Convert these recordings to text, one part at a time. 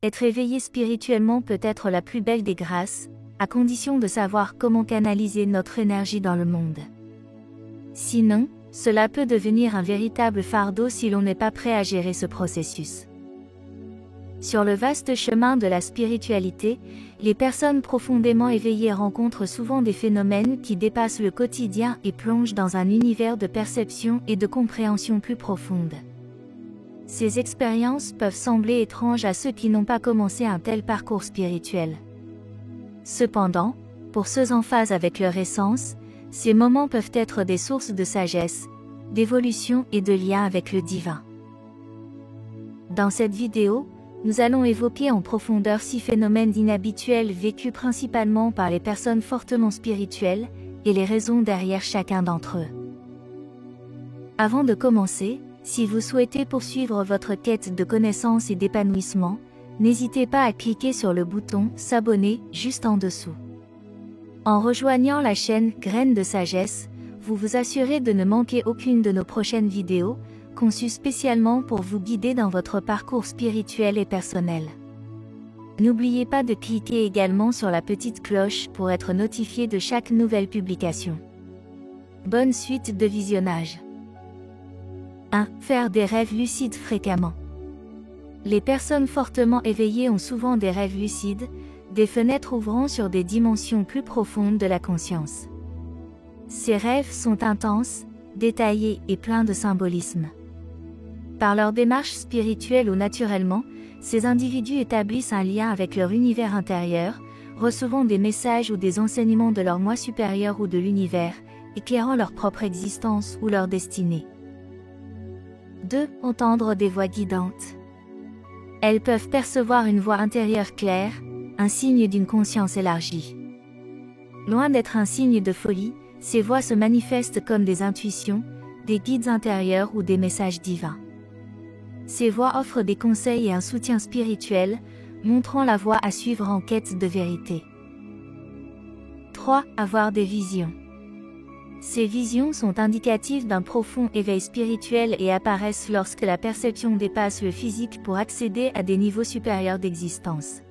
Être éveillé spirituellement peut être la plus belle des grâces, à condition de savoir comment canaliser notre énergie dans le monde. Sinon, cela peut devenir un véritable fardeau si l'on n'est pas prêt à gérer ce processus. Sur le vaste chemin de la spiritualité, les personnes profondément éveillées rencontrent souvent des phénomènes qui dépassent le quotidien et plongent dans un univers de perception et de compréhension plus profonde. Ces expériences peuvent sembler étranges à ceux qui n'ont pas commencé un tel parcours spirituel. Cependant, pour ceux en phase avec leur essence, ces moments peuvent être des sources de sagesse, d'évolution et de lien avec le divin. Dans cette vidéo, nous allons évoquer en profondeur 6 phénomènes inhabituels vécus principalement par les personnes fortement spirituelles, et les raisons derrière chacun d'entre eux. Avant de commencer, si vous souhaitez poursuivre votre quête de connaissance et d'épanouissement, n'hésitez pas à cliquer sur le bouton « S'abonner » juste en dessous. En rejoignant la chaîne « Graines de sagesse », vous vous assurez de ne manquer aucune de nos prochaines vidéos, conçues spécialement pour vous guider dans votre parcours spirituel et personnel. N'oubliez pas de cliquer également sur la petite cloche pour être notifié de chaque nouvelle publication. Bonne suite de visionnage. 1. Faire des rêves lucides fréquemment. Les personnes fortement éveillées ont souvent des rêves lucides, des fenêtres ouvrant sur des dimensions plus profondes de la conscience. Ces rêves sont intenses, détaillés et pleins de symbolisme. Par leur démarche spirituelle ou naturellement, ces individus établissent un lien avec leur univers intérieur, recevant des messages ou des enseignements de leur moi supérieur ou de l'univers, éclairant leur propre existence ou leur destinée. 2. Entendre des voix guidantes. Elles peuvent percevoir une voix intérieure claire, un signe d'une conscience élargie. Loin d'être un signe de folie, ces voix se manifestent comme des intuitions, des guides intérieurs ou des messages divins. Ces voix offrent des conseils et un soutien spirituel, montrant la voie à suivre en quête de vérité. 3. Avoir des visions. Ces visions sont indicatives d'un profond éveil spirituel et apparaissent lorsque la perception dépasse le physique pour accéder à des niveaux supérieurs d'existence.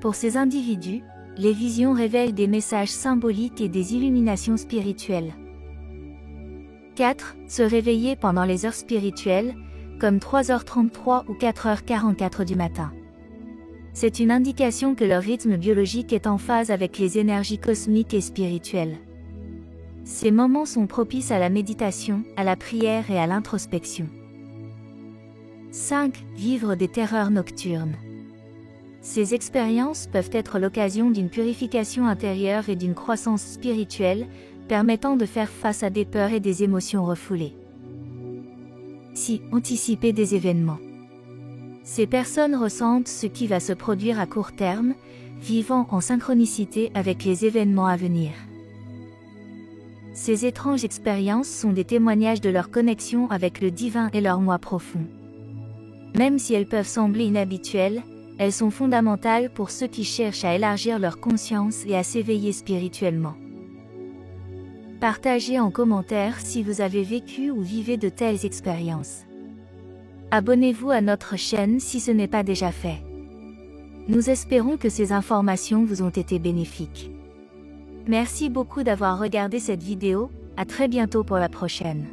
Pour ces individus, les visions révèlent des messages symboliques et des illuminations spirituelles. 4. Se réveiller pendant les heures spirituelles, comme 3h33 ou 4h44 du matin. C'est une indication que leur rythme biologique est en phase avec les énergies cosmiques et spirituelles. Ces moments sont propices à la méditation, à la prière et à l'introspection. 5. Vivre des terreurs nocturnes. Ces expériences peuvent être l'occasion d'une purification intérieure et d'une croissance spirituelle, permettant de faire face à des peurs et des émotions refoulées. 6. Anticiper des événements. Ces personnes ressentent ce qui va se produire à court terme, vivant en synchronicité avec les événements à venir. Ces étranges expériences sont des témoignages de leur connexion avec le divin et leur moi profond. Même si elles peuvent sembler inhabituelles, elles sont fondamentales pour ceux qui cherchent à élargir leur conscience et à s'éveiller spirituellement. Partagez en commentaire si vous avez vécu ou vivez de telles expériences. Abonnez-vous à notre chaîne si ce n'est pas déjà fait. Nous espérons que ces informations vous ont été bénéfiques. Merci beaucoup d'avoir regardé cette vidéo, à très bientôt pour la prochaine.